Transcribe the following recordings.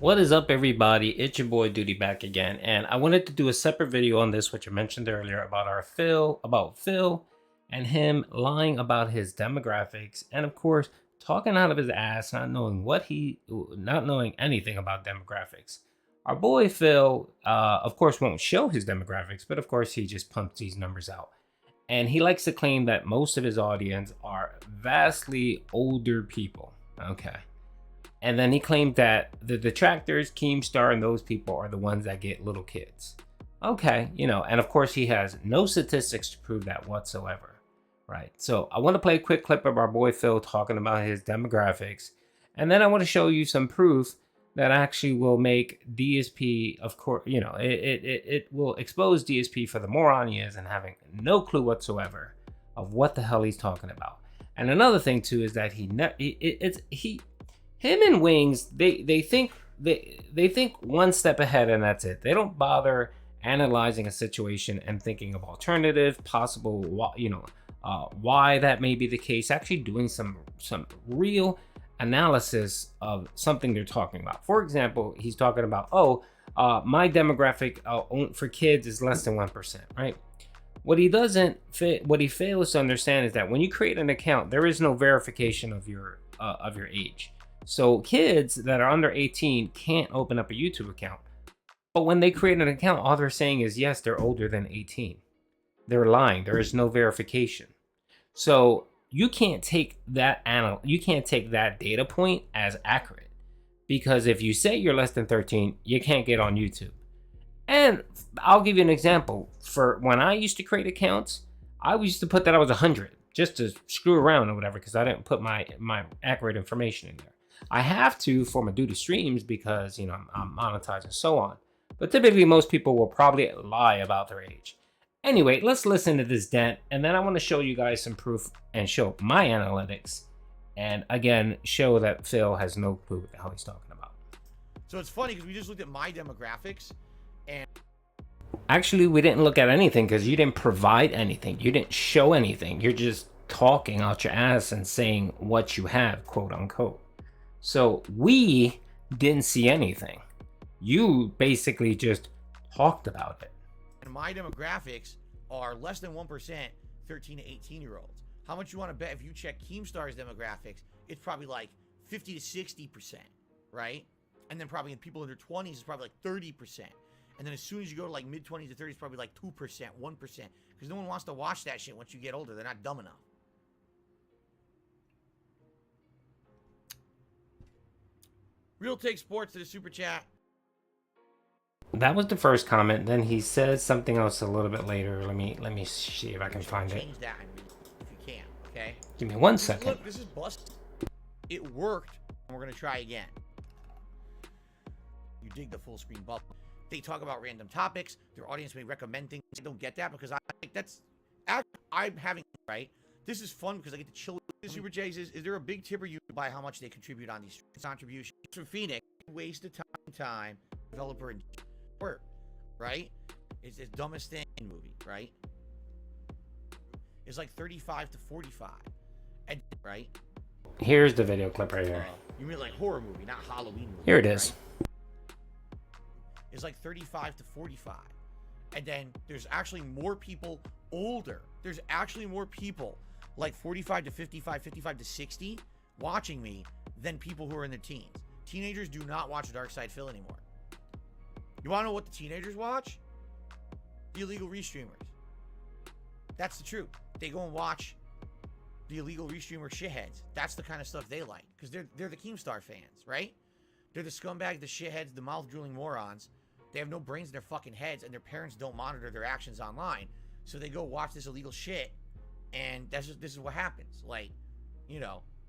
What is up, everybody? It's your boy Duty back again, and I wanted to do a separate video on this, which I mentioned earlier, about Phil and him lying about his demographics, and of course talking out of his ass, not knowing anything about demographics. Our boy Phil, of course, won't show his demographics, but of course he just pumps these numbers out, and he likes to claim that most of his audience are vastly older people. Okay. And then he claimed that the Detractors, KeemStar, and those people are the ones that get little kids. Okay, and of course he has no statistics to prove that whatsoever, right? So I want to play a quick clip of our boy Phil talking about his demographics, and then I want to show you some proof that actually will make DSP, of course, it will expose DSP for the moron he is and having no clue whatsoever of what the hell he's talking about. And another thing too is that him and Wings, they think one step ahead, and that's it. They don't bother analyzing a situation and thinking of alternative possible, why that may be the case. Actually doing some real analysis of something they're talking about. For example, he's talking about, my demographic for kids is less than 1%, right? What he fails to understand is that when you create an account, there is no verification of your age. So kids that are under 18 can't open up a YouTube account. But when they create an account, all they're saying is, yes, they're older than 18. They're lying. There is no verification. So you can't take that data point as accurate, because if you say you're less than 13, you can't get on YouTube. And I'll give you an example. For when I used to create accounts, I used to put that I was 100 just to screw around or whatever, because I didn't put my accurate information in there. I have to for my duty streams because I'm monetized and so on. But typically most people will probably lie about their age. Anyway, let's listen to this dent, and then I want to show you guys some proof and show my analytics, and again show that Phil has no clue what the hell he's talking about. So it's funny because we just looked at my demographics, and actually we didn't look at anything because you didn't provide anything. You didn't show anything. You're just talking out your ass and saying what you have, quote unquote. So we didn't see anything. You basically just talked about it. And my demographics are less than 1% 13 to 18 year olds. How much you want to bet if you check KeemStar's demographics, it's probably like 50 to 60%, right? And then probably in people under 20s, it's probably like 30%. And then as soon as you go to like mid 20s to 30s, it's probably like 2%, 1%. Because no one wants to watch that shit once you get older. They're not dumb enough. Real Take Sports to the super chat. That was the first comment. Then he says something else a little bit later. Let me see if I can find it. Change that if you can, okay? Give me 1 second. Look, this is busted. It worked, and we're gonna try again. You dig the full screen bubble. They talk about random topics. Their audience may recommend things. I don't get that because I'm having right. This is fun because I get to chill. Super J's is there a big tipper you buy how much they contribute on these contributions? From Phoenix, waste of time, developer and work, right? It's the dumbest thing in movie, right? It's like 35 to 45, and right? Here's the video clip right here. You mean like horror movie, not Halloween movie? Here it is. Right? It's like 35 to 45, and then there's actually more people older. There's actually more people like 45 to 55, 55 to 60 watching me than people who are in their teens. Teenagers do not watch Dark Side Phil anymore. You want to know what the teenagers watch? The illegal restreamers. That's the truth. They go and watch the illegal restreamer shitheads. That's the kind of stuff they like because they're the KeemStar fans, right? They're the scumbags, the shitheads, the mouth-drooling morons. They have no brains in their fucking heads, and their parents don't monitor their actions online. So they go watch this illegal shit, and this is what happens. Like,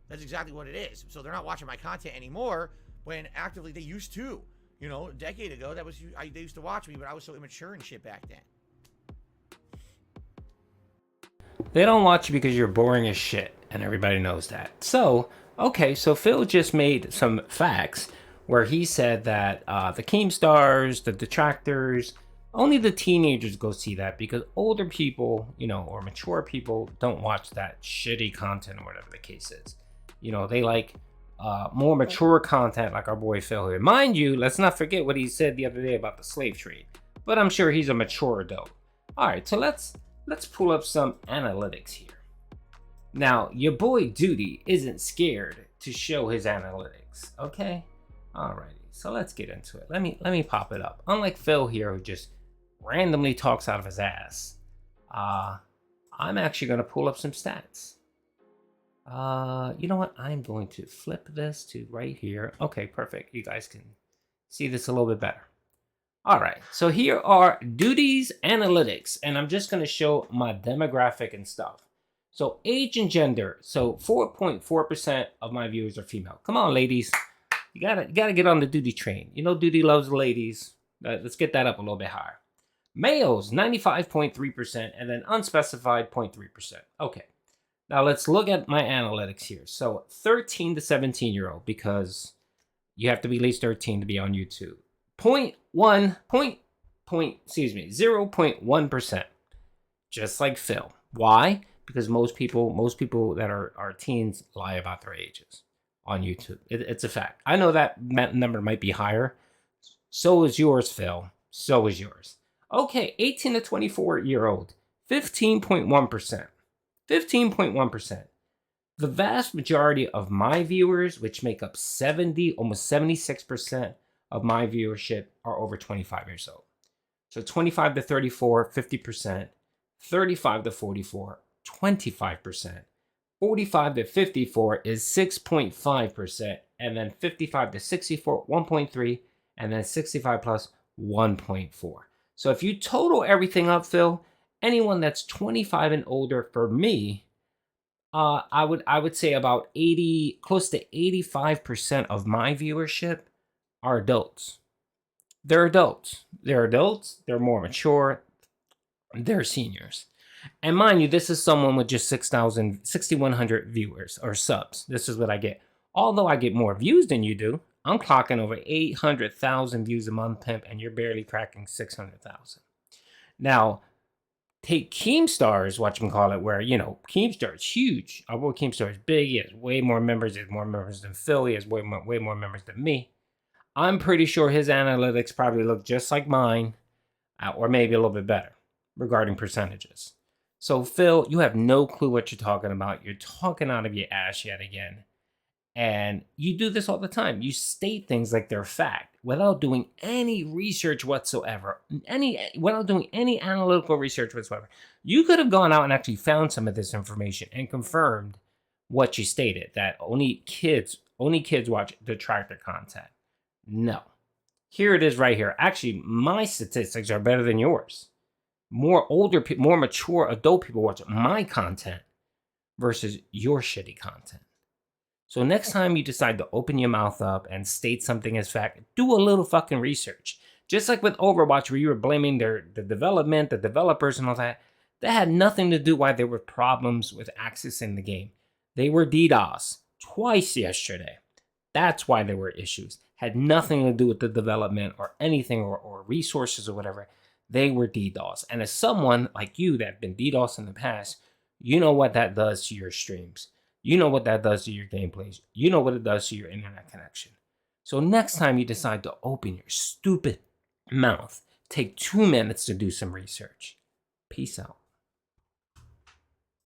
that's exactly what it is. So they're not watching my content anymore when actively they used to. A decade ago, they used to watch me, but I was so immature and shit back then. They don't watch you because you're boring as shit, and everybody knows that. So, okay, so Phil just made some facts where he said that the KeemStars, the Detractors, only the teenagers go see that because older people, or mature people don't watch that shitty content or whatever the case is. They like more mature content like our boy Phil here. Mind you, let's not forget what he said the other day about the slave trade. But I'm sure he's a mature adult. All right, so let's pull up some analytics here. Now, your boy Duty isn't scared to show his analytics. Okay, alrighty. So let's get into it. Let me pop it up. Unlike Phil here, who just randomly talks out of his ass, I'm actually gonna pull up some stats. You know what? I'm going to flip this to right here. Okay, perfect. You guys can see this a little bit better. All right, so here are Duty's analytics, and I'm just gonna show my demographic and stuff. So age and gender. So 4.4% of my viewers are female. Come on, ladies. You gotta get on the Duty train. You know Duty loves the ladies. Let's get that up a little bit higher. Males, 95.3%, and then unspecified 0.3%. Okay. Now let's look at my analytics here. So 13 to 17-year-old, because you have to be at least 13 to be on YouTube. 0.1%. Just like Phil. Why? Because most people that are teens lie about their ages on YouTube. It's a fact. I know that number might be higher. So is yours, Phil. So is yours. Okay, 18 to 24-year-old, 15.1%. 15.1%. The vast majority of my viewers, which make up almost 76% of my viewership, are over 25 years old. So 25 to 34, 50%. 35 to 44, 25%. 45 to 54 is 6.5%. And then 55 to 64, 1.3. And then 65 plus, 1.4. So if you total everything up, Phil, anyone that's 25 and older for me, I would say about close to 85% of my viewership are adults. They're adults. They're more mature. They're seniors. And mind you, this is someone with just 6,100 viewers or subs. This is what I get. Although I get more views than you do, I'm clocking over 800,000 views a month, pimp, and you're barely cracking 600,000. Now, take KeemStar is what you can call it, where, you know, KeemStar is huge. Our boy KeemStar is big. He has way more members. He has more members than Phil. He has way more members than me. I'm pretty sure his analytics probably look just like mine, or maybe a little bit better regarding percentages. So, Phil, you have no clue what you're talking about. You're talking out of your ass yet again. And you do this all the time. You state things like they're fact without doing any research whatsoever, without doing any analytical research whatsoever. You could have gone out and actually found some of this information and confirmed what you stated, that only kids watch Detractor content. No. Here it is right here. Actually, my statistics are better than yours. More mature adult people watch my content versus your shitty content. So next time you decide to open your mouth up and state something as fact, do a little fucking research. Just like with Overwatch, where you were blaming the development, the developers and all that, that had nothing to do why there were problems with accessing the game. They were DDoS twice yesterday. That's why there were issues. Had nothing to do with the development or anything or resources or whatever. They were DDoS. And as someone like you that have been DDoS in the past, you know what that does to your streams. You know what that does to your gameplays. You know what it does to your internet connection. So next time you decide to open your stupid mouth, take 2 minutes to do some research. Peace out.